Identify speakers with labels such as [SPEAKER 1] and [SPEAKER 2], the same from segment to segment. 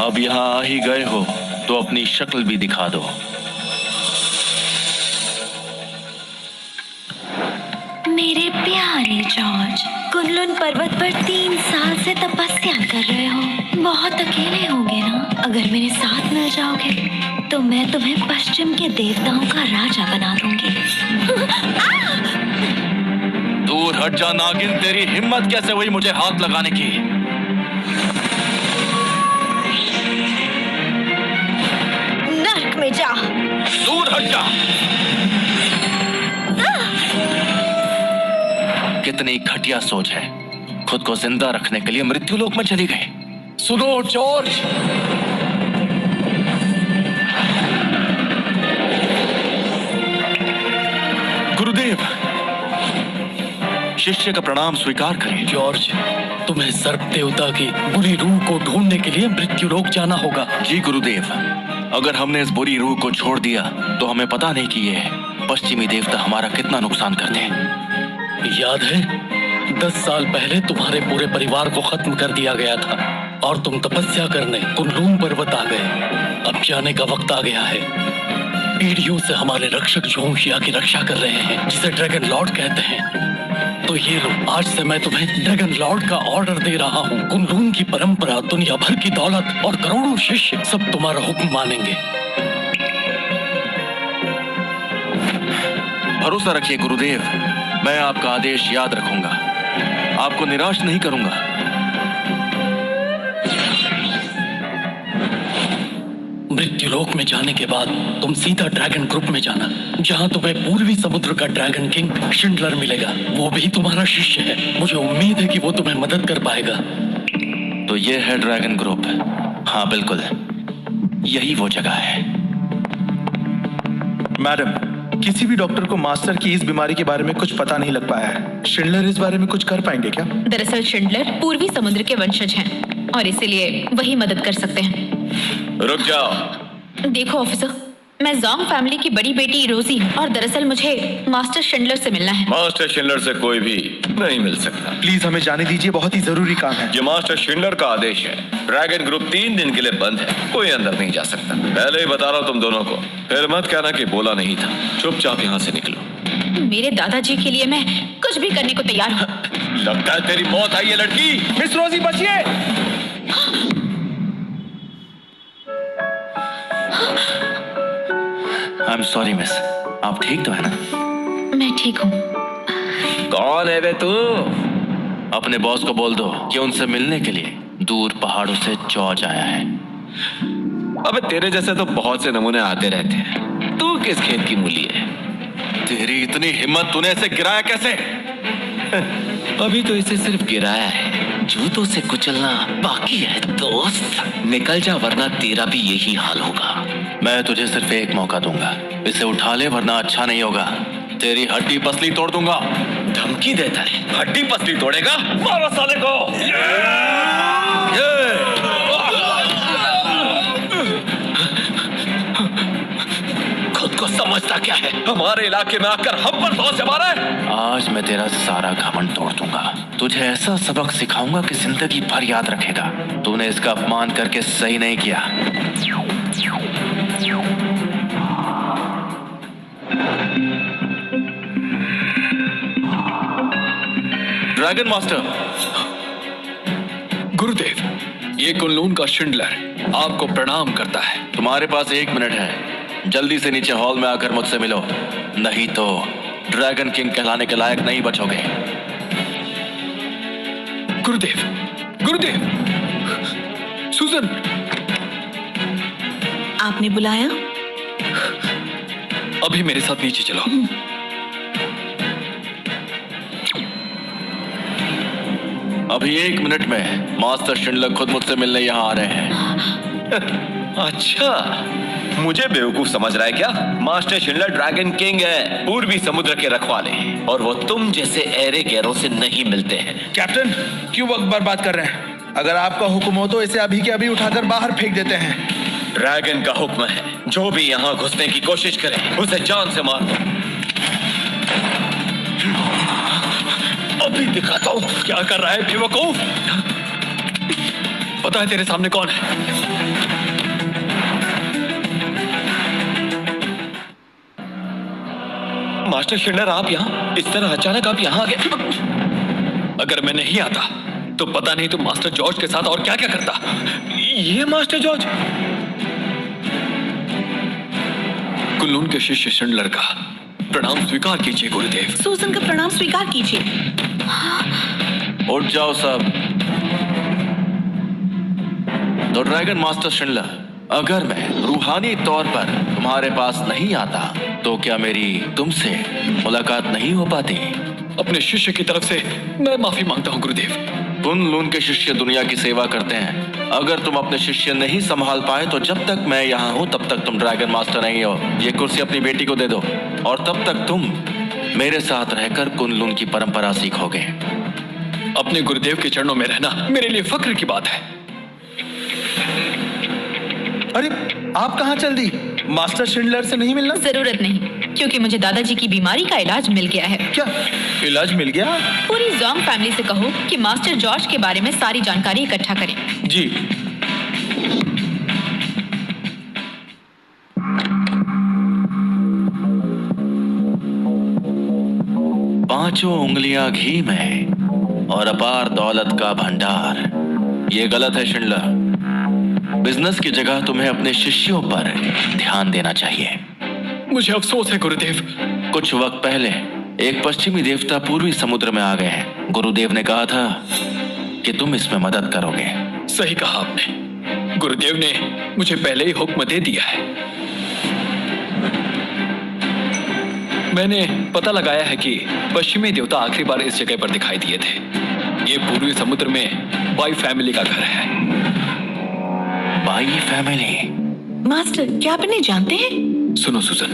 [SPEAKER 1] अब यहाँ आ ही गए हो तो अपनी शक्ल भी दिखा दो।
[SPEAKER 2] मेरे प्यारे जॉर्ज, कुनलुन पर्वत पर 3 साल से तपस्या कर रहे हो। बहुत अकेले होगे ना? अगर मेरे साथ मिल जाओगे तो मैं तुम्हें पश्चिम के देवताओं का राजा बना दूंगी।
[SPEAKER 1] दूर हट जा नागिन, तेरी हिम्मत कैसे हुई मुझे हाथ लगाने की?
[SPEAKER 2] नर्क में जा।
[SPEAKER 1] दूर हट जा। कितनी घटिया सोच है, खुद को जिंदा रखने के लिए मृत्युलोक में चली गई।
[SPEAKER 3] सुनो जॉर्ज,
[SPEAKER 1] गुरुदेव, शिष्य का प्रणाम स्वीकार करें।
[SPEAKER 3] जॉर्ज, तुम्हें सर्प देवता की बुरी रूह को ढूंढने के लिए मृत्युलोक जाना होगा।
[SPEAKER 1] जी गुरुदेव, अगर हमने इस बुरी रूह को छोड़ दिया तो हमें पता नहीं कि ये पश्चिमी देवता हमारा कितना नुकसान करते हैं।
[SPEAKER 3] याद है 10 साल पहले तुम्हारे पूरे परिवार को खत्म कर दिया गया था और तुम तपस्या करने कुनलुन पर्वत आ गए। अब जाने का वक्त आ गया है। पीढ़ियों से हमारे रक्षक झोंशिया की रक्षा कर रहे हैं, जिसे ड्रैगन लॉर्ड कहते हैं। तो ये लो, आज से मैं तुम्हें ड्रैगन लॉर्ड का ऑर्डर दे रहा हूँ। कुनलुन की परंपरा, दुनिया भर की दौलत और करोड़ों शिष्य सब तुम्हारा हुक्म मानेंगे।
[SPEAKER 1] भरोसा रखिए गुरुदेव, मैं आपका आदेश याद रखूंगा, आपको निराश नहीं करूंगा।
[SPEAKER 3] मृत्युलोक में जाने के बाद तुम सीधा ड्रैगन ग्रुप में जाना, जहां तुम्हें पूर्वी समुद्र का ड्रैगन किंग शिंडलर मिलेगा। वो भी तुम्हारा शिष्य है। मुझे उम्मीद है कि वो तुम्हें मदद कर पाएगा।
[SPEAKER 1] तो ये है ड्रैगन ग्रुप? हाँ बिल्कुल, यही वो जगह है।
[SPEAKER 4] मैडम, किसी भी डॉक्टर को मास्टर की इस बीमारी के बारे में कुछ पता नहीं लग पाया है। शिंडलर इस बारे में कुछ कर पाएंगे क्या?
[SPEAKER 5] दरअसल शिंडलर पूर्वी समुद्र के वंशज हैं और इसीलिए वही मदद कर सकते हैं।
[SPEAKER 1] रुक जाओ।
[SPEAKER 5] देखो ऑफिसर, मैं जोंग फैमिली की बड़ी बेटी रोजी हूँ और दरअसल मुझे मास्टर शिंडलर से मिलना है।
[SPEAKER 6] मास्टर शिंडलर से कोई भी नहीं मिल सकता।
[SPEAKER 4] प्लीज हमें जाने दीजिए, बहुत ही जरूरी काम है।
[SPEAKER 6] ये मास्टर शिंडलर का आदेश है। ड्रैगन ग्रुप 3 दिन के लिए बंद है, कोई अंदर नहीं जा सकता। पहले ही बता रहा हूँ तुम दोनों को, फिर मत कहना कि बोला नहीं था। चुपचाप यहाँ से निकलो।
[SPEAKER 5] मेरे दादाजी के लिए मैं कुछ भी करने को तैयार हूँ।
[SPEAKER 6] लगता है तेरी मौत आई है लड़की।
[SPEAKER 4] मिस रोजी बचिए।
[SPEAKER 1] आई एम सॉरी मिस, आप ठीक तो है ना?
[SPEAKER 5] मैं ठीक हूँ।
[SPEAKER 6] कौन है बे तू?
[SPEAKER 1] अपने बॉस को बोल दो कि उनसे मिलने के लिए दूर पहाड़ों से जॉर्ज आया है।
[SPEAKER 6] अबे तेरे जैसे तो बहुत से नमूने आते रहते हैं, तू किस खेत की मूली है?
[SPEAKER 1] तेरी इतनी हिम्मत, तूने इसे गिराया कैसे?
[SPEAKER 6] अभी तो इसे सिर्फ गिराया है, जूतों से कुचलना बाकी है दोस्त। निकल जा वरना तेरा भी यही हाल होगा।
[SPEAKER 1] मैं तुझे सिर्फ एक मौका दूंगा, इसे उठा ले वरना अच्छा नहीं होगा। तेरी हड्डी पसली तोड़ दूंगा।
[SPEAKER 6] धमकी देता है? हड्डी पसली तोड़ेगा? मारो साले को। खुद को समझता क्या है? हमारे इलाके में आकर हम पर सौ से मारा है।
[SPEAKER 1] आज मैं तेरा सारा घमंड तोड़ दूंगा। तुझे ऐसा सबक सिखाऊंगा कि जिंदगी भर याद रखेगा। तूने इसका अपमान करके सही नहीं किया। Dragon master.
[SPEAKER 3] गुरुदेव, ये कुनलुन का शिंडलर आपको प्रणाम करता है।
[SPEAKER 1] तुम्हारे पास 1 मिनट है, जल्दी से नीचे हॉल में आकर मुझसे मिलो, नहीं तो ड्रैगन किंग कहलाने के लायक नहीं बचोगे।
[SPEAKER 3] गुरुदेव, गुरुदेव, सुजन,
[SPEAKER 2] आपने बुलाया?
[SPEAKER 3] अभी मेरे साथ नीचे चलो।
[SPEAKER 1] अभी 1 मिनट में मास्टर शिंडलर खुद मुझसे मिलने यहाँ आ रहे हैं।
[SPEAKER 6] अच्छा, मुझे बेवकूफ समझ रहा है क्या? मास्टर शिंडलर ड्रैगन किंग है, पूर्वी समुद्र के रखवाले, और वो तुम जैसे ऐरे गैरों से नहीं मिलते हैं।
[SPEAKER 4] कैप्टन, क्यों वक्त बर्बाद कर रहे हैं? अगर आपका हुक्म हो तो इसे अभी के अभी उठाकर बाहर फेंक देते हैं।
[SPEAKER 6] ड्रैगन का हुक्म है, जो भी यहाँ घुसने की कोशिश करे उसे जान से मार दो। अभी दिखाता हूँ क्या कर रहा है बेवकूफ।
[SPEAKER 3] पता है तेरे सामने कौन है?
[SPEAKER 6] मास्टर शिंडलर, आप यहाँ इस तरह अचानक आप यहाँ आ गए?
[SPEAKER 3] अगर मैं नहीं आता तो पता नहीं तुम मास्टर जॉर्ज के साथ और क्या क्या करता।
[SPEAKER 6] ये मास्टर जॉर्ज?
[SPEAKER 3] कुनलून के शिष्य शिंडलर का प्रणाम स्वीकार कीजिए गुरुदेव।
[SPEAKER 5] सूजन का प्रणाम स्वीकार कीजिए।
[SPEAKER 1] उठ जाओ सब। तो ड्रैगन मास्टर शिंडलर, अगर मैं रूहानी तौर पर तुम्हारे पास नहीं आता तो क्या मेरी तुमसे मुलाकात नहीं हो पाती?
[SPEAKER 3] अपने शिष्य की तरफ से मैं माफी मांगता हूँ गुरुदेव।
[SPEAKER 1] कुनलून के शिष्य दुनिया की सेवा करते हैं। अगर तुम अपने शिष्य नहीं संभाल पाए तो जब तक मैं यहाँ हूँ तब तक तुम ड्रैगन मास्टर नहीं हो। ये कुर्सी अपनी बेटी को दे दो और तब तक तुम मेरे साथ रहकर कुनलून की परंपरा सीखोगे।
[SPEAKER 3] अपने गुरुदेव के चरणों में रहना मेरे लिए फक्र की बात है।
[SPEAKER 4] अरे आप कहाँ चल दी? मास्टर शिंडलर से नहीं मिलना?
[SPEAKER 5] जरूरत नहीं, क्योंकि मुझे दादाजी की बीमारी का इलाज मिल गया है।
[SPEAKER 4] क्या इलाज मिल गया?
[SPEAKER 5] पूरी जोंग फैमिली से कहो कि मास्टर जॉर्ज के बारे में सारी जानकारी इकट्ठा करें।
[SPEAKER 4] जी।
[SPEAKER 1] पांचों उंगलियां घी में और अपार दौलत का भंडार। ये गलत है शिंडलर। बिजनेस की जगह तुम्हें अपने शिष्यों पर ध्यान देना चाहिए।
[SPEAKER 3] मुझे अफसोस है गुरुदेव।
[SPEAKER 1] कुछ वक्त पहले एक पश्चिमी देवता पूर्वी समुद्र में आ गए हैं। गुरुदेव ने कहा था कि तुम इसमें मदद करोगे।
[SPEAKER 3] सही कहा आपने। गुरुदेव ने मुझे पहले ही हुक्म दे दिया है। मैंने पता लगाया है कि पश्चिमी देवता आखिरी बार इस जगह पर दिखाई दिए थे। ये पूर्वी समुद्र में बाई फैमिली का घर है।
[SPEAKER 1] By family?
[SPEAKER 5] मास्टर, क्या आप इन्हें जानते हैं?
[SPEAKER 3] सुनो सुजन,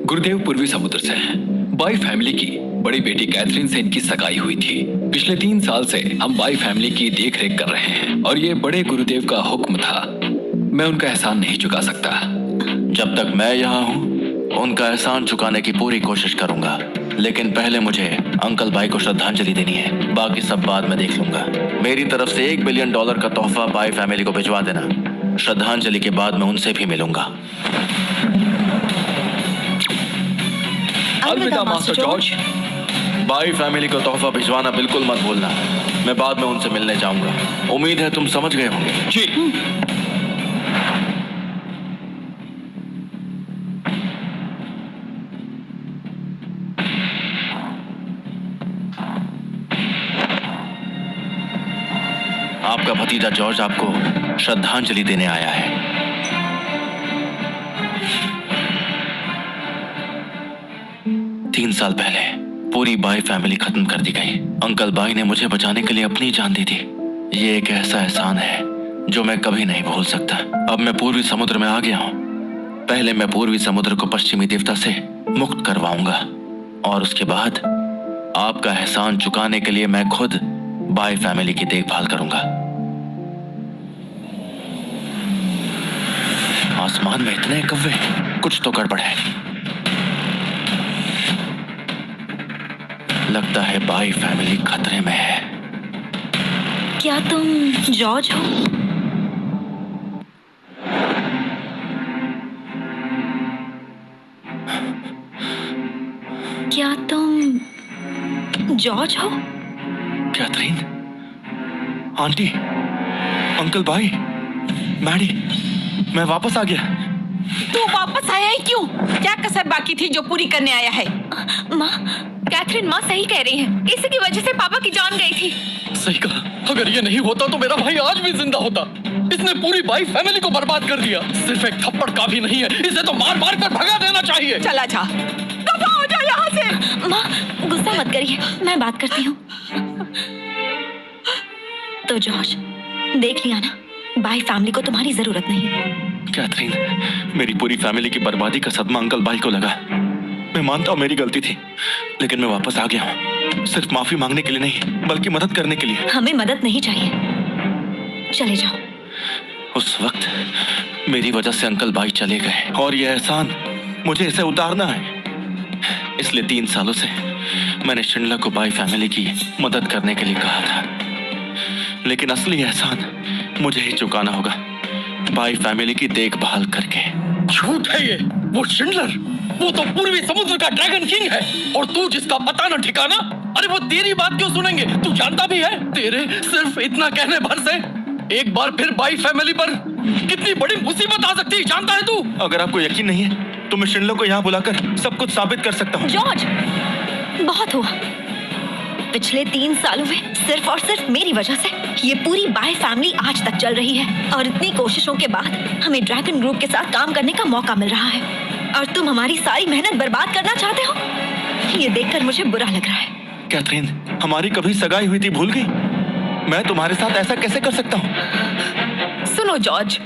[SPEAKER 3] गुरुदेव पूर्वी समुद्र से हैं। बाई फैमिली की बड़ी बेटी कैथरीन से इनकी सगाई हुई थी। पिछले 3 साल से हम बाई फैमिली की देख रेख कर रहे हैं और ये बड़े गुरुदेव का हुक्म था। मैं उनका एहसान नहीं चुका सकता।
[SPEAKER 1] जब तक मैं यहाँ हूँ उनका एहसान चुकाने की पूरी कोशिश करूंगा, लेकिन पहले मुझे अंकल भाई को श्रद्धांजलि देनी है। बाकी सब बाद में देख लूंगा। मेरी तरफ से $1 बिलियन का तोहफा बाई फैमिली को भिजवा देना। श्रद्धांजलि के बाद मैं उनसे भी मिलूंगा।
[SPEAKER 3] अलविदा मास्टर जॉर्ज।
[SPEAKER 1] बाई फैमिली को तोहफा भिजवाना बिल्कुल मत भूलना। मैं बाद में उनसे मिलने जाऊंगा। उम्मीद है तुम समझ गए होंगे।
[SPEAKER 3] जी।
[SPEAKER 1] आपका भतीजा जॉर्ज आपको श्रद्धांजलि देने आया है। तीन साल पहले पूरी बाई फैमिली खत्म कर दी गई। अंकल बाई ने मुझे बचाने के लिए अपनी जान दी थी। ये एक ऐसा एहसान है जो मैं कभी नहीं भूल सकता। अब मैं पूर्वी समुद्र में आ गया हूँ। पहले मैं पूर्वी समुद्र को पश्चिमी देवता से मुक्त करवाऊंगा और उसके बाद आपका एहसान चुकाने के लिए मैं खुद बाई फैमिली की देखभाल करूंगा। आसमान में इतने कौवे, कुछ तो गड़बड़ है। लगता है बाई फैमिली खतरे में है।
[SPEAKER 2] क्या तुम जॉर्ज हो? क्या तुम जॉर्ज हो?
[SPEAKER 1] कैथरीन, आंटी, अंकल भाई, मैडी, मैं वापस आ गया।
[SPEAKER 7] तू वापस आया ही क्यों? क्या कसर बाकी थी जो पूरी करने आया है?
[SPEAKER 2] माँ,
[SPEAKER 5] कैथरीन, माँ सही कह रही है। इसी की वजह से पापा की जान गई थी।
[SPEAKER 3] सही कहा। अगर ये नहीं होता तो मेरा भाई आज भी जिंदा होता। इसने पूरी बाई फैमिली को बर्बाद कर दिया। सिर्फ एक थप्पड़ काफी नहीं है, इसे तो मार मार कर भगा देना चाहिए।
[SPEAKER 7] चला जा, दफा हो जा यहाँ से।
[SPEAKER 2] माँ गुस्सा मत करिए, मैं बात करती हूँ। तो जॉर्ज, देख लिया ना, बाई फैमिली को तुम्हारी जरूरत नहीं।
[SPEAKER 1] कैथरीन, मेरी पूरी फैमिली की बर्बादी का सदमा अंकल भाई को लगा। मैं मानता हूँ मेरी गलती थी, लेकिन मैं वापस आ गया हूँ। सिर्फ माफी मांगने के लिए नहीं, बल्कि मदद करने के लिए।
[SPEAKER 2] हमें मदद नहीं चाहिए, चले जाओ।
[SPEAKER 1] उस वक्त मेरी वजह से अंकल भाई चले गए और यह एहसान मुझे इसे उतारना है। इसलिए 3 सालों से मैंने शिंडलर को बाई फैमिली की मदद करने के लिए कहा था, लेकिन असली एहसान मुझे ही चुकाना होगा, बाई फैमिली की देखभाल करके।
[SPEAKER 3] झूठ है ये। वो शिंडलर, वो तो पूर्वी समुद्र का ड्रैगन किंग है, और तू जिसका पता न ठिकाना। अरे वो तेरी बात क्यों सुनेंगे? तू जानता भी है तेरे सिर्फ इतना कहने भर से एक बार फिर बाई फैमिली पर कितनी बड़ी मुसीबत आ सकती है, जानता है तू?
[SPEAKER 1] अगर आपको यकीन नहीं है तो मैं शिंडलर को यहाँ बुलाकर सब कुछ साबित कर सकता हूँ।
[SPEAKER 2] जॉर्ज, बहुत हुआ। पिछले 3 सालों में सिर्फ और सिर्फ मेरी वजह से ये पूरी बाय फैमिली आज तक चल रही है, और इतनी कोशिशों के बाद हमें ड्रैगन ग्रुप के साथ काम करने का मौका मिल रहा है, और तुम हमारी सारी मेहनत बर्बाद करना चाहते हो। ये देखकर मुझे बुरा लग रहा है।
[SPEAKER 1] कैथरीन, हमारी कभी सगाई हुई थी, भूल गई? मैं तुम्हारे साथ ऐसा कैसे कर सकता हूँ?
[SPEAKER 5] सुनो जॉर्ज,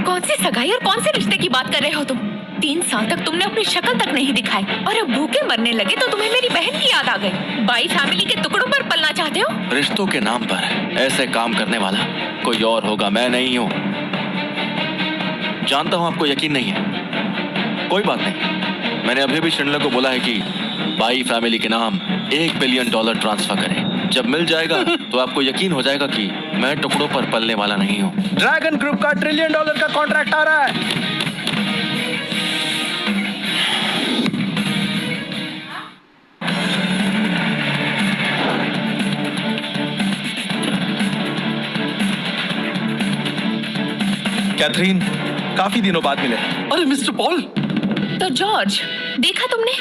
[SPEAKER 5] कौन सी सगाई और कौन से रिश्ते की बात कर रहे हो तुम? 3 साल तक तुमने अपनी शक्ल तक नहीं दिखाई, और अब भूखे मरने लगे तो तुम्हें मेरी बहन की याद आ गई। बाई फैमिली के टुकड़ों पर पलना चाहते हो?
[SPEAKER 1] रिश्तों के नाम पर ऐसे काम करने वाला कोई और होगा, मैं नहीं हूँ। जानता हूँ आपको यकीन नहीं है, कोई बात नहीं। मैंने अभी भी शिंडलर को बोला है कि बाई फैमिली के नाम $1 बिलियन ट्रांसफर करें। जब मिल जाएगा तो आपको यकीन हो जाएगा कि मैं टुकड़ों पर पलने वाला नहीं हूँ।
[SPEAKER 4] ड्रैगन ग्रुप का $1 ट्रिलियन का कॉन्ट्रैक्ट आ रहा है। कैथरीन, काफी दिनों बाद मिले।
[SPEAKER 3] अरे मिस्टर पॉल,
[SPEAKER 5] तो जॉर्ज, देखा तुमने?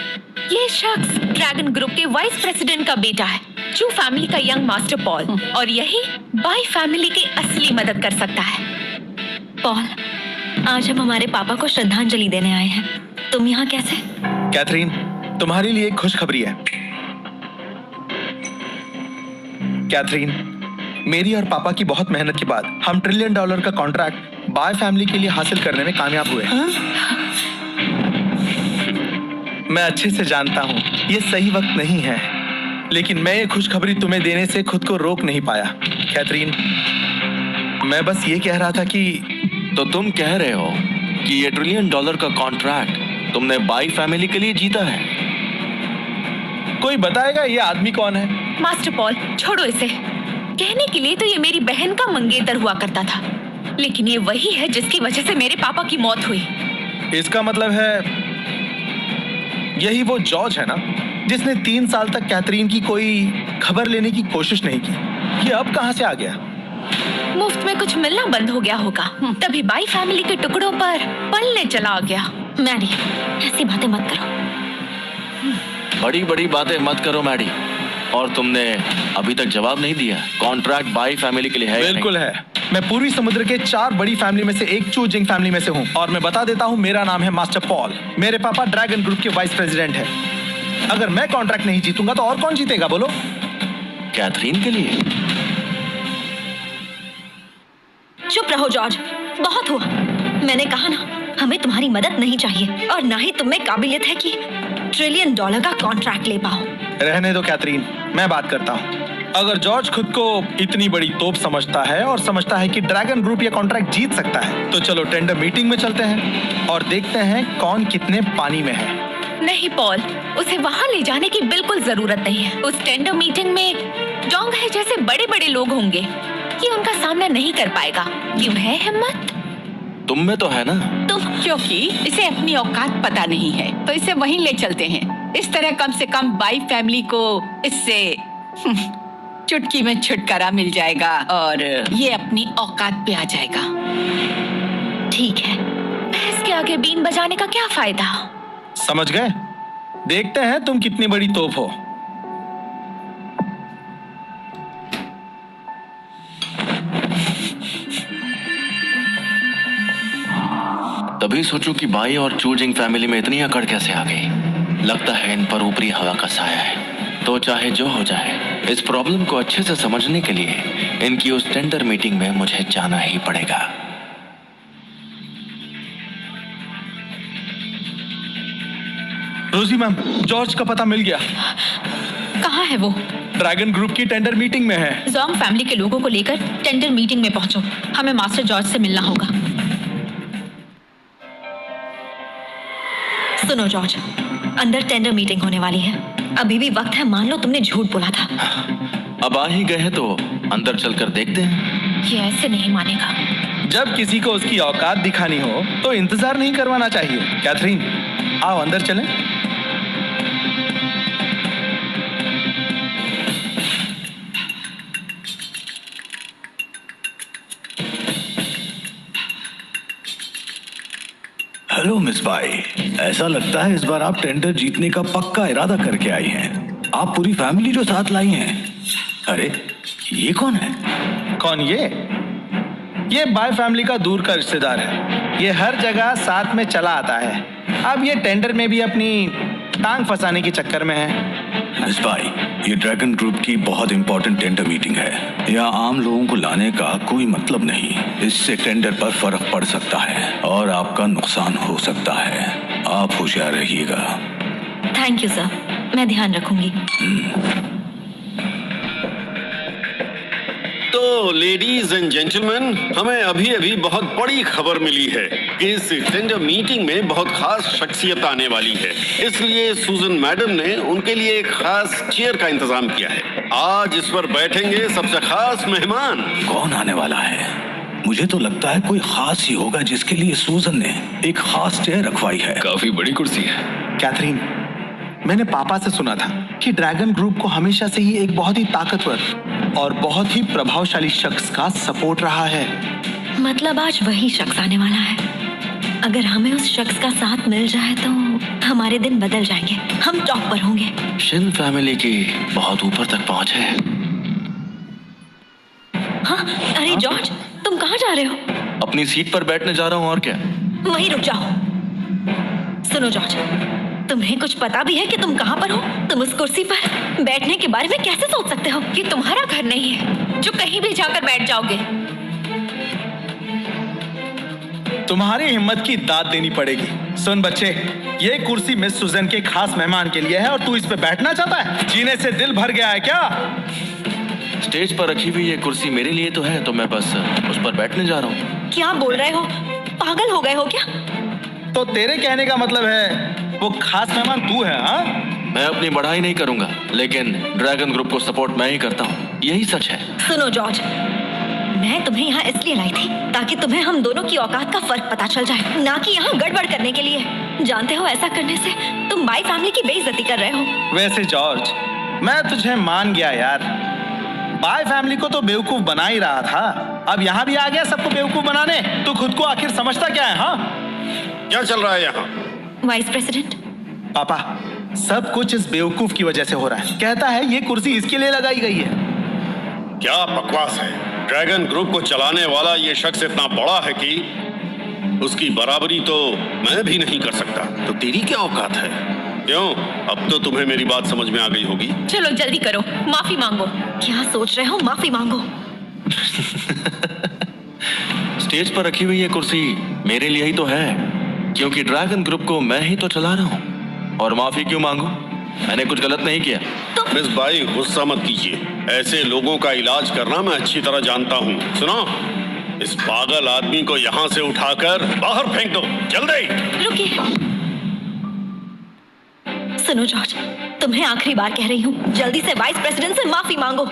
[SPEAKER 5] ये शख्स ड्रैगन ग्रुप के वाइस प्रेसिडेंट का बेटा है, चू फैमिली का यंग मास्टर पॉल, और यही बाई फैमिली की असली मदद कर सकता है।
[SPEAKER 2] पॉल, आज हम हमारे पापा को श्रद्धांजलि देने आए हैं। तुम यहाँ कैसे?
[SPEAKER 4] कैथरीन, तुम्हारे लिए एक खुशखबरी है। कैथरीन, मेरी और पापा की बहुत मेहनत के बाद हम $1 ट्रिलियन का कॉन्ट्रैक्ट बाय फैमिली के लिए हासिल करने में कामयाब हुए। मैं अच्छे से जानता हूँ ये सही वक्त नहीं है, लेकिन मैं ये खुशखबरी तुम्हें देने से खुद को रोक नहीं पाया। कैथरीन, मैं बस ये कह रहा था कि
[SPEAKER 1] तो तुम कह रहे हो कि ये $1 ट्रिलियन का कॉन्ट्रैक्ट तुमने बाई फैमिली के लिए जीता है?
[SPEAKER 4] कोई बताएगा ये आदमी कौन है?
[SPEAKER 5] मास्टर पॉल, छोड़ो इसे। कहने के लिए तो ये मेरी बहन का मंगेतर हुआ करता था, लेकिन ये वही है जिसकी वजह से मेरे पापा की मौत हुई।
[SPEAKER 4] इसका मतलब है यही वो जॉर्ज है ना, जिसने 3 साल तक कैथरीन की कोई खबर लेने की कोशिश नहीं की। ये अब कहां से आ गया?
[SPEAKER 5] मुफ्त में कुछ मिलना बंद हो गया होगा, तभी बाई फैमिली के टुकड़ों पर पलने चला गया।
[SPEAKER 2] मैडी, ऐसी बातें मत करो।
[SPEAKER 1] बड़ी बड़ी बातें मत करो मैडी। और तुमने अभी तक जवाब नहीं दिया, कॉन्ट्रैक्ट बाई फैमिली के लिए है?
[SPEAKER 4] बिल्कुल है। मैं पूर्वी समुद्र के 4 बड़ी फैमिली में से एक चू जिंग फैमिली में से हूँ, और मैं बता देता हूँ, मेरा नाम है मास्टर पॉल। मेरे पापा ड्रैगन ग्रुप के वाइस प्रेसिडेंट है। अगर मैं कॉन्ट्रैक्ट नहीं जीतूंगा तो और कौन जीतेगा बोलो?
[SPEAKER 1] कैथरीन के लिए?
[SPEAKER 2] चुप रहो जॉर्ज, बहुत हुआ। मैंने कहा ना, हमें तुम्हारी मदद नहीं चाहिए, और ना ही तुम में काबिलियत है कि $1 ट्रिलियन का कॉन्ट्रैक्ट ले पाओ।
[SPEAKER 4] रहने दो कैथरीन, मैं बात करता हूँ। अगर जॉर्ज खुद को इतनी बड़ी तोप समझता है और समझता है कि ड्रैगन ग्रुप ये कॉन्ट्रैक्ट जीत सकता है, तो चलो टेंडर मीटिंग में चलते हैं और देखते हैं कौन कितने पानी में है।
[SPEAKER 5] नहीं पॉल, उसे वहाँ ले जाने की बिल्कुल जरूरत नहीं है। उस टेंडर मीटिंग में जोंग है जैसे बड़े बड़े लोग होंगे, ये उनका सामना नहीं कर पाएगा। क्यों है हिम्मत?
[SPEAKER 1] तुम में तो है ना।
[SPEAKER 5] तुम
[SPEAKER 7] क्योंकि इसे अपनी औकात पता नहीं है, तो इसे वहीं ले चलते हैं। इस तरह कम से कम बाई फैमिली को इससे चुटकी में छुटकारा मिल जाएगा और ये अपनी औकात पे आ जाएगा।
[SPEAKER 2] ठीक है।
[SPEAKER 5] इसके आगे बीन बजाने का क्या फायदा?
[SPEAKER 4] समझ गए? देखते हैं तुम कितनी बड़ी तोप हो।
[SPEAKER 1] तभी सोचूं कि बाई और चू जिंग फैमिली में इतनी अकड़ कैसे आ गई। लगता है इन पर ऊपरी हवा का साया है। तो चाहे जो हो जाए, इस प्रॉब्लम को अच्छे से समझने के लिए इनकी उस टेंडर मीटिंग में मुझे जाना ही पड़ेगा।
[SPEAKER 4] रोजी मैम, जॉर्ज का पता मिल गया।
[SPEAKER 5] कहाँ है वो?
[SPEAKER 4] ड्रैगन ग्रुप की टेंडर मीटिंग में है।
[SPEAKER 5] जोंग फैमिली के लोगों को लेकर टेंडर मीटिंग में पहुंचो। हमें मास्टर जॉर्ज से मिलना होगा।
[SPEAKER 2] सुनो जॉर्ज, अंदर टेंडर मीटिंग होने वाली है। अभी भी वक्त है, मान लो तुमने झूठ बोला था।
[SPEAKER 1] अब आ ही गए हैं तो अंदर चलकर देखते हैं।
[SPEAKER 5] ये ऐसे नहीं मानेगा।
[SPEAKER 4] जब किसी को उसकी औकात दिखानी हो तो इंतजार नहीं करवाना चाहिए। कैथरीन, आओ अंदर चलें।
[SPEAKER 8] हेलो मिस बाई, ऐसा लगता है इस बार आप टेंडर जीतने का पक्का इरादा करके आई हैं। आप पूरी फैमिली जो साथ लाई हैं। अरे ये कौन है?
[SPEAKER 4] कौन ये बाय फैमिली का दूर का रिश्तेदार है। ये हर जगह साथ में चला आता है। अब ये टेंडर में भी अपनी टांग फंसाने के चक्कर में है।
[SPEAKER 8] मिस बाई, ये ड्रैगन ग्रुप की बहुत इंपॉर्टेंट टेंडर मीटिंग है। यहाँ आम लोगों को लाने का कोई मतलब नहीं। इससे टेंडर पर फर्क पड़ सकता है और आपका नुकसान हो सकता है। आप होशियार रहिएगा।
[SPEAKER 2] थैंक यू सर, मैं ध्यान रखूंगी।
[SPEAKER 9] तो लेडीज एंड जेंटलमैन, हमें अभी अभी बहुत बड़ी खबर मिली है कि इस टेंडर मीटिंग में बहुत खास शख्सियत आने वाली है। इसलिए सुजन मैडम ने उनके लिए एक खास चेयर का इंतजाम किया है। आज इस पर बैठेंगे सबसे खास मेहमान।
[SPEAKER 8] कौन आने वाला है? मुझे तो लगता है कोई खास ही होगा जिसके लिए सूजन ने एक खास चेयर रखवाई है।
[SPEAKER 6] काफी बड़ी कुर्सी है।
[SPEAKER 4] कैथरीन, मैंने पापा से सुना था कि ड्रैगन ग्रुप को हमेशा से ही एक बहुत ही ताकतवर और बहुत ही प्रभावशाली शख्स का सपोर्ट रहा है।
[SPEAKER 2] मतलब आज वही शख्स आने वाला है। अगर हमें उस शख्स का साथ मिल जाए तो हमारे दिन बदल जाएंगे। हम टॉप पर होंगे।
[SPEAKER 1] शिन फैमिली की बहुत ऊपर तक पहुंच है।
[SPEAKER 2] हाँ, अरे जॉर्ज, तुम कहाँ जा रहे हो?
[SPEAKER 1] अपनी सीट पर बैठने जा रहा हूँ और क्या।
[SPEAKER 2] वहीं रुक जाओ। सुनो जॉर्ज, तुम्हें कुछ पता भी है कि तुम कहाँ पर हो? तुम उस कुर्सी पर बैठने के बारे में कैसे सोच सकते हो?
[SPEAKER 5] ये तुम्हारा घर नहीं है जो कहीं भी जाकर बैठ जाओगे।
[SPEAKER 4] तुम्हारी हिम्मत की दाद देनी पड़ेगी। सुन बच्चे, ये कुर्सी मिस सुजन के खास मेहमान के लिए है और तू इस पे बैठना चाहता है? जीने से दिल भर गया है क्या?
[SPEAKER 1] स्टेज पर रखी हुई ये कुर्सी मेरे लिए तो है, तो मैं बस उस पर बैठने जा रहा हूँ।
[SPEAKER 2] क्या बोल रहे हो? पागल हो गए हो क्या?
[SPEAKER 4] तो तेरे कहने का मतलब है वो खास मेहमान तू है? हाँ,
[SPEAKER 1] मैं अपनी बढ़ाई नहीं करूंगा, लेकिन ड्रैगन ग्रुप को सपोर्ट मैं ही करता हूँ। यही सच है।
[SPEAKER 2] सुनो जॉर्ज, मैं तुम्हें यहाँ इसलिए लाई थी ताकि तुम्हें हम दोनों की औकात का फर्क पता चल जाए, ना कि यहाँ गड़बड़ करने के लिए। जानते हो, ऐसा करने से तुम बाई फैमिली की बेइज्जती कर रहे हो।
[SPEAKER 4] वैसे जॉर्ज, मैं तुझे मान गया यार। बाय फैमिली को तो बेवकूफ बना ही रहा था, अब यहाँ भी आ गया सबको बेवकूफ बनाने। तू खुद को आखिर समझता क्या है? हाँ,
[SPEAKER 9] क्या चल रहा है यहाँ?
[SPEAKER 2] वाइस प्रेसिडेंट,
[SPEAKER 4] पापा, सब कुछ इस बेवकूफ की वजह से हो रहा है। कहता है ये कुर्सी इसके लिए लगाई गई है।
[SPEAKER 9] क्या बकवास है। ड्रैगन ग्रुप को चलाने वाला ये शख्स इतना बड़ा है कि उसकी बराबरी तो मैं भी नहीं कर सकता। तो तेरी क्या औकात है? क्यों, अब तो तुम्हें मेरी बात समझ में आ गई होगी।
[SPEAKER 5] चलो जल्दी करो, माफी मांगो।
[SPEAKER 2] क्या सोच रहे हो? माफी मांगो।
[SPEAKER 1] स्टेज पर रखी हुई ये कुर्सी मेरे लिए ही तो है, क्योंकि ड्रैगन ग्रुप को मैं ही तो चला रहा हूँ। और माफी क्यों मांगू? मैंने कुछ गलत नहीं किया।
[SPEAKER 9] मिस बाई, गुस्सा मत कीजिए। ऐसे लोगों का इलाज करना मैं अच्छी तरह जानता हूँ। सुनो, इस पागल आदमी को यहाँ से उठाकर बाहर फेंक दो, जल्दी।
[SPEAKER 2] रुकिए। सुनो जॉर्ज, तुम्हें आखिरी बार कह रही हूँ, जल्दी से वाइस प्रेसिडेंट से माफी मांगो,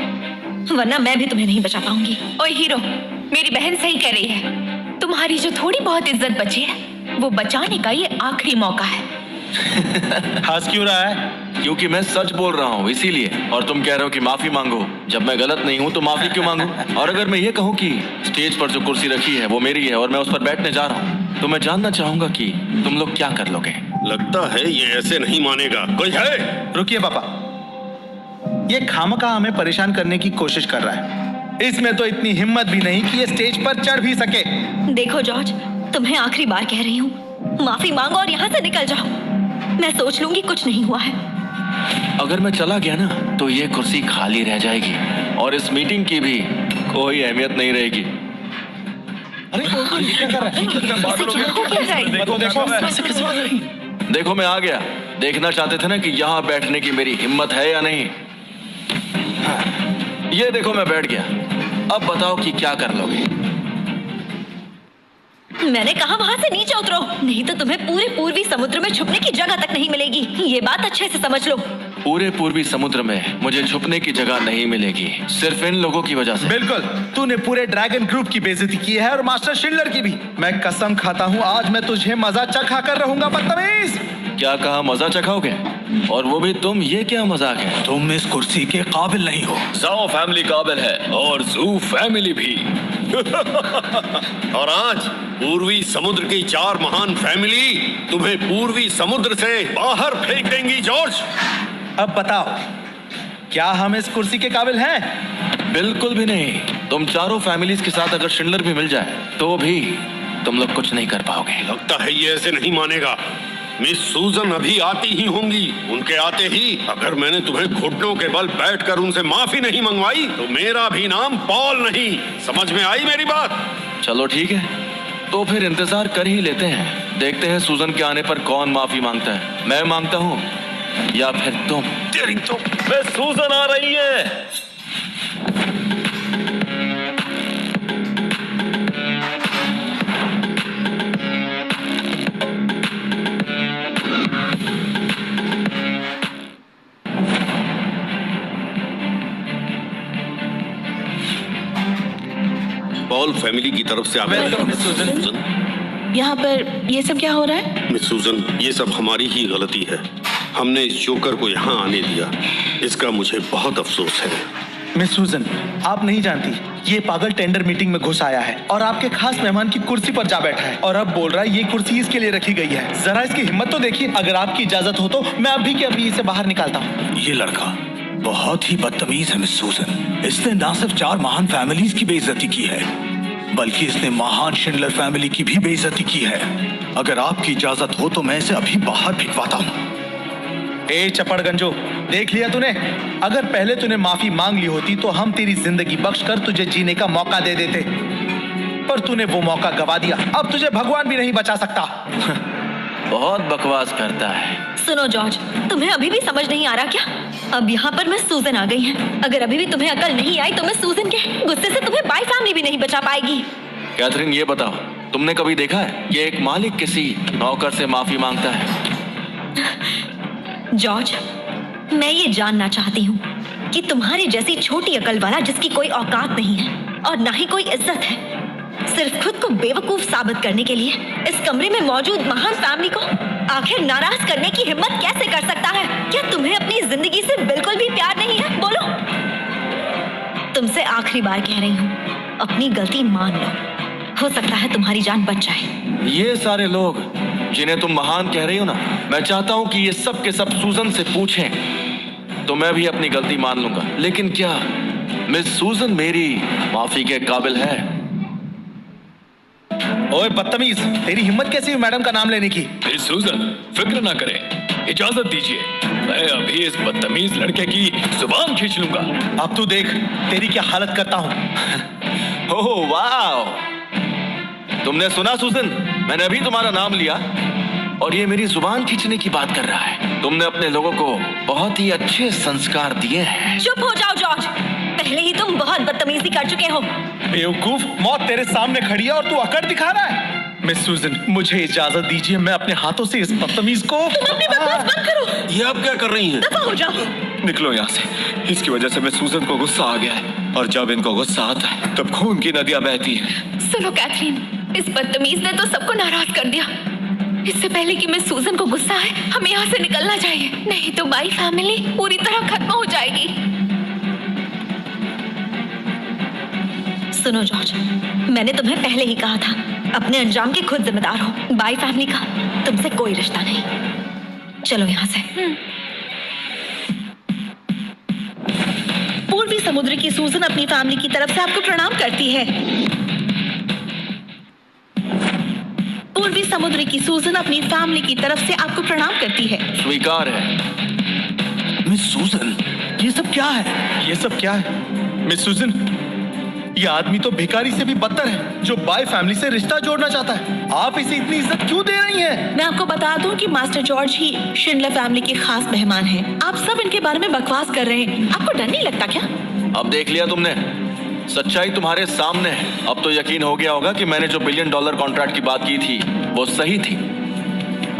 [SPEAKER 2] वरना मैं भी तुम्हें नहीं बचा पाऊंगी।
[SPEAKER 5] ओए हीरो, मेरी बहन सही कह रही है। तुम्हारी जो थोड़ी बहुत इज्जत बची है वो बचाने का ये आखिरी मौका है।
[SPEAKER 4] हंस क्यों रहा है?
[SPEAKER 1] क्योंकि मैं सच बोल रहा हूँ इसीलिए। और तुम कह रहे हो कि माफी मांगो। जब मैं गलत नहीं हूँ तो माफी क्यों मांगू? और अगर मैं ये कहूँ कि स्टेज पर जो कुर्सी रखी है वो मेरी है और मैं उस पर बैठने जा रहा हूँ, तो मैं जानना चाहूंगा कि तुम लोग क्या कर लोगे।
[SPEAKER 9] लगता है ये ऐसे नहीं मानेगा। कोई है?
[SPEAKER 4] रुकिए पापा, ये खामखा हमें परेशान करने की कोशिश कर रहा है। इसमें तो इतनी हिम्मत भी नहीं कि ये स्टेज पर चढ़ भी सके।
[SPEAKER 2] देखो जॉर्ज, तुम्हें आखिरी बार कह रही हूँ, माफी मांगो और यहाँ से निकल जाओ। मैं सोच लूंगी कुछ नहीं हुआ है।
[SPEAKER 1] अगर मैं चला गया ना तो ये कुर्सी खाली रह जाएगी और इस मीटिंग की भी कोई अहमियत नहीं रहेगी।
[SPEAKER 4] अरे ये क्या कर रहा है? देखो देखो,
[SPEAKER 1] देखो मैं आ गया। देखना चाहते थे ना कि यहाँ बैठने की मेरी हिम्मत है या नहीं। ये देखो मैं बैठ गया। अब बताओ कि क्या कर लोगे।
[SPEAKER 2] मैंने कहा वहां से नीचे उतरो, नहीं तो तुम्हें पूरे पूर्वी समुद्र में छुपने की जगह तक नहीं मिलेगी। ये बात अच्छे से समझ लो।
[SPEAKER 1] पूरे पूर्वी समुद्र में मुझे छुपने की जगह नहीं मिलेगी, सिर्फ इन लोगों की वजह से।
[SPEAKER 4] बिल्कुल, तूने पूरे ड्रैगन ग्रुप की बेइज्जती की है और मास्टर शिंडलर की भी। मैं कसम खाता हूँ आज मैं तुझे मजा चखा कर रहूंगा बदतमीज।
[SPEAKER 1] क्या कहा, मजा चखाओगे? और वो भी तुम? ये क्या मजाक है?
[SPEAKER 8] तुम इस कुर्सी के काबिल नहीं हो।
[SPEAKER 6] जाओ फैमिली काबिल है और जू फैमिली भी।
[SPEAKER 9] और आज पूर्वी समुद्र की 4 महान फैमिली तुम्हें पूर्वी समुद्र से बाहर फेंक देंगी जॉर्ज।
[SPEAKER 4] अब बताओ, क्या हम इस कुर्सी के काबिल हैं?
[SPEAKER 1] बिल्कुल भी नहीं। तुम चारों फैमिलीज के साथ अगर शिंडलर भी मिल जाए तो भी तुम लोग कुछ नहीं कर पाओगे।
[SPEAKER 9] लगता है ये ऐसे नहीं मानेगा। मिस सूजन अभी आती ही होंगी। उनके आते ही अगर मैंने तुम्हें घुटनों के बल बैठकर उनसे माफी नहीं मंगवाई तो मेरा भी नाम पॉल नहीं। समझ में आई मेरी बात?
[SPEAKER 1] चलो ठीक है, तो फिर इंतजार कर ही लेते हैं। देखते हैं सूजन के आने पर कौन माफी मांगता है, मैं मांगता हूँ या फिर तुम।
[SPEAKER 6] तेरी तो मैं सूजन आ रही है।
[SPEAKER 9] पॉल फैमिली की तरफ से आप
[SPEAKER 7] यहाँ पर ये सब क्या हो रहा है?
[SPEAKER 9] मिस सूजन, ये सब हमारी ही गलती है। हमने इस जोकर को यहाँ आने दिया, इसका मुझे बहुत अफसोस है।
[SPEAKER 4] मिस सूजन, आप नहीं जानती, ये पागल टेंडर मीटिंग में घुस आया है और आपके खास मेहमान की कुर्सी पर जा बैठा है और अब बोल रहा है ये कुर्सी इसके लिए रखी गई है। जरा इसकी हिम्मत तो देखिए। अगर आपकी इजाजत हो तो मैं अभी के अभी इसे बाहर निकालता हूँ।
[SPEAKER 8] ये लड़का बहुत ही बदतमीज है मिस सूजन। इसने ना सिर्फ 4 महान फैमिलीज की बेइज्जती की है बल्कि इसने महान शिंडलर फैमिली की भी बेइज्जती की है। अगर आपकी इजाजत हो तो मैं इसे अभी बाहर भिजवाता हूँ।
[SPEAKER 4] ए चपड़ गंजो, देख लिया तूने? अगर पहले तूने माफी मांग ली होती तो हम तेरी जिंदगी बख्श कर तुझे जीने का मौका दे देते, पर तूने वो मौका गवा दिया। अब तुझे भगवान भी नहीं बचा सकता।
[SPEAKER 1] बहुत बकवास करता है।
[SPEAKER 2] सुनो जॉर्ज, तुम्हें अभी भी समझ नहीं आ रहा क्या? अब यहाँ पर मैं सूजन आ गई है। अगर अभी भी तुम्हें अकल नहीं आई तो मैं सूजन के गुस्से से तुम्हें बाई फैमिली भी नहीं बचा पाएगी।
[SPEAKER 1] कैथरीन, ये बताओ, तुमने कभी देखा है कि एक मालिक किसी नौकर से माफी मांगता है?
[SPEAKER 2] जॉर्ज, मैं ये जानना चाहती हूँ कि तुम्हारी जैसी छोटी अकल वाला जिसकी कोई औकात नहीं है और ना ही कोई इज्जत है, सिर्फ खुद को बेवकूफ साबित करने के लिए इस कमरे में मौजूद महान फैमिली को आखिर नाराज करने की हिम्मत कैसे कर सकता है? क्या तुम्हें अपनी जिंदगी से बिल्कुल भी प्यार नहीं है? बोलो। तुमसे आखिरी बार कह रही हूँ, अपनी गलती मान लो। हो सकता है तुम्हारी जान बच जाए।
[SPEAKER 1] ये सारे लोग जिन्हें तुम महान कह रही हो ना, मैं चाहता हूँ कि ये सब के सब सूजन से पूछें तो मैं भी अपनी गलती मान लूंगा। लेकिन क्या मिस सूजन मेरी माफी के काबिल है?
[SPEAKER 4] ओए बदतमीज, तेरी हिम्मत कैसी हुई मैडम का नाम लेने की?
[SPEAKER 3] मिस सूजन, फिक्र ना करें, इजाजत दीजिए। मैं अभी इस बदतमीज लड़के की जुबान खींच लूंगा।
[SPEAKER 4] अब तू देख तेरी क्या हालत करता हूँ।
[SPEAKER 1] ओह वाह, तुमने सुना सूजन, मैंने अभी तुम्हारा नाम लिया और ये मेरी जुबान खींचने की बात कर रहा है। तुमने अपने लोगों को बहुत ही अच्छे संस्कार दिए हैं।
[SPEAKER 2] चुप हो जाओ जॉर्ज, पहले ही तुम बहुत बदतमीजी कर चुके हो।
[SPEAKER 4] बेवकूफ, मौत तेरे सामने खड़ी है और तू अकड़ दिखा रहा है। मिस सूजन, मुझे इजाजत दीजिए, मैं अपने हाथों से इस बदतमीज को।
[SPEAKER 2] तुम अपनी बकवास बंद करो।
[SPEAKER 9] ये आप क्या कर रही हैं?
[SPEAKER 2] दफा हो जाओ।
[SPEAKER 6] निकलो यहाँ से। इसकी वजह से मैं सूजन को गुस्सा आ गया है और जब इनको गुस्सा आता है तब खून की नदियां बहती हैं।
[SPEAKER 5] सुनो कैथरीन, इस बदतमीज ने तो सबको नाराज कर दिया। इससे पहले कि मैं सूजन को गुस्सा आए, हमें यहाँ से निकलना चाहिए, नहीं तो बाई फैमिली पूरी तरह खत्म हो जाएगी।
[SPEAKER 2] सुनो जॉर्ज, मैंने तुम्हें पहले ही कहा था, अपने अंजाम के खुद जिम्मेदार हो। बाई फैमिली का तुमसे कोई रिश्ता नहीं। चलो यहाँ से।
[SPEAKER 10] पूर्वी समुद्र की सूजन अपनी फैमिली की तरफ से आपको प्रणाम करती है। पूर्वी समुद्र की सूजन अपनी फैमिली की तरफ से आपको प्रणाम करती है।
[SPEAKER 1] स्वीकार है।
[SPEAKER 8] मिस सूजन, ये सब क्या है?
[SPEAKER 4] ये सब क्या है? मिस सूजन, ये आदमी तो भिखारी से भी बदतर है जो बाय फैमिली से रिश्ता जोड़ना चाहता है। आप इसे इतनी इज्जत क्यों दे रही हैं?
[SPEAKER 10] मैं आपको बता दूं कि मास्टर जॉर्ज ही शिंडलर फैमिली के खास मेहमान हैं। आप सब इनके बारे में बकवास कर रहे हैं। आपको डर नहीं लगता क्या?
[SPEAKER 1] अब देख लिया तुमने, सच्चाई तुम्हारे सामने है। अब तो यकीन हो गया होगा कि मैंने जो $1 बिलियन कॉन्ट्रैक्ट की बात की थी वो सही थी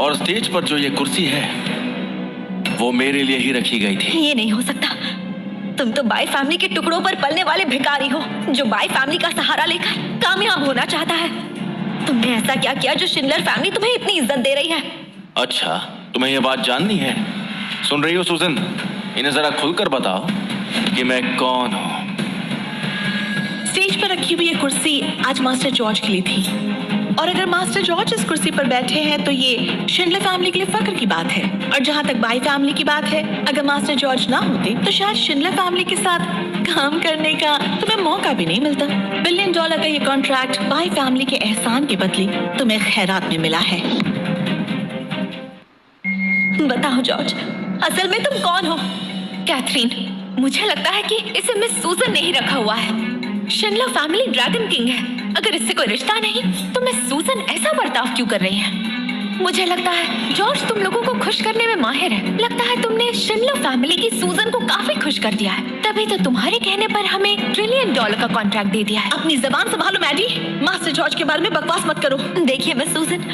[SPEAKER 1] और स्टेज पर जो ये कुर्सी है वो मेरे लिए ही रखी गई थी।
[SPEAKER 2] ये नहीं हो सकता। तुम तो बाई फैमिली के टुकड़ों पर पलने वाले भिखारी हो जो बाई फैमिली का सहारा लेकर कामयाब होना चाहता है। तुमने ऐसा क्या किया जो शिंडलर फैमिली तुम्हें इतनी इज्जत दे रही है?
[SPEAKER 1] अच्छा, तुम्हें ये बात जाननी है? सुन रही हो सूजन? इन्हें जरा खुलकर बताओ कि मैं कौन हूँ।
[SPEAKER 10] स्टेज पर रखी हुई ये कुर्सी आज मास्टर जॉर्ज के लिए थी, और अगर मास्टर जॉर्ज इस कुर्सी पर बैठे हैं तो ये शिंडलर फैमिली के लिए फख्र की बात है। और जहाँ तक बाई फैमिली की बात है, अगर मास्टर जॉर्ज ना होते तो शायद शिंडलर फैमिली के साथ काम करने का तुम्हें मौका भी नहीं मिलता। $1 बिलियन का ये कॉन्ट्रैक्ट बाई फैमिली के एहसान के बदले तुम्हें खैरात में मिला है।
[SPEAKER 2] बताओ जॉर्ज, असल में तुम कौन हो?
[SPEAKER 5] कैथरीन, मुझे लगता है कि इसे मिस सूजन ने ही रखा हुआ है। शिंडलर फैमिली ड्रैगन किंग है। अगर इससे कोई रिश्ता नहीं तो मिस सूजन ऐसा बर्ताव क्यों कर रही है? मुझे लगता है जॉर्ज तुम लोगों को खुश करने में माहिर है। लगता है तुमने शिंडलर फैमिली की सूजन को काफी खुश कर दिया है, तभी तो तुम्हारे कहने पर हमें $1 ट्रिलियन का कॉन्ट्रैक्ट दे दिया है।
[SPEAKER 10] अपनी जबान संभालो मैडी, मास्टर जॉर्ज के बारे में बकवास मत करो।
[SPEAKER 2] देखिए मिस सूजन,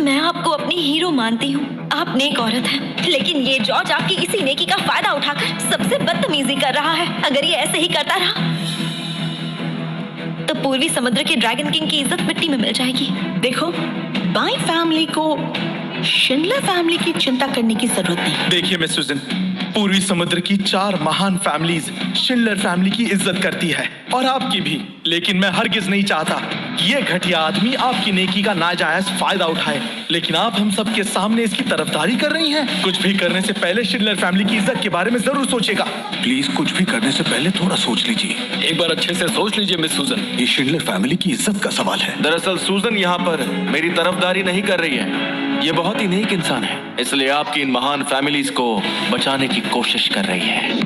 [SPEAKER 2] मैं आपको अपनी हीरो मानती हूँ। आप नेक औरत हैं, लेकिन ये जॉर्ज आपकी इसी नेकी का फायदा उठाकर सबसे बदतमीजी कर रहा है। अगर ये ऐसे ही करता रहा तो पूर्वी समुद्र के ड्रैगन किंग की इज्जत मिट्टी में मिल जाएगी।
[SPEAKER 10] देखो, बाई फैमिली को शिंडलर फैमिली की चिंता करने की जरूरत नहीं।
[SPEAKER 4] देखिए मिस सुजन, पूर्वी समुद्र की 4 महान फैमिलीज शिंडलर फैमिली की इज्जत करती है, और आपकी भी। लेकिन मैं हरगिज नहीं चाहता कि ये घटिया आदमी आपकी नेकी का नाजायज फायदा उठाए। लेकिन आप हम सब के सामने इसकी तरफदारी कर रही हैं। कुछ भी करने से पहले शिंडलर फैमिली की इज्जत के बारे में जरूर सोचेगा।
[SPEAKER 8] प्लीज कुछ भी करने से पहले थोड़ा सोच लीजिए।
[SPEAKER 3] एक बार अच्छे से सोच लीजिए मिस सूजन।
[SPEAKER 8] ये शिंडलर फैमिली की इज्जत का सवाल है।
[SPEAKER 1] दरअसल सूजन यहाँ पर मेरी तरफदारी नहीं कर रही है। ये बहुत ही नेक इंसान है, इसलिए आपकी इन महान फैमिलीज को बचाने की कोशिश कर रही है।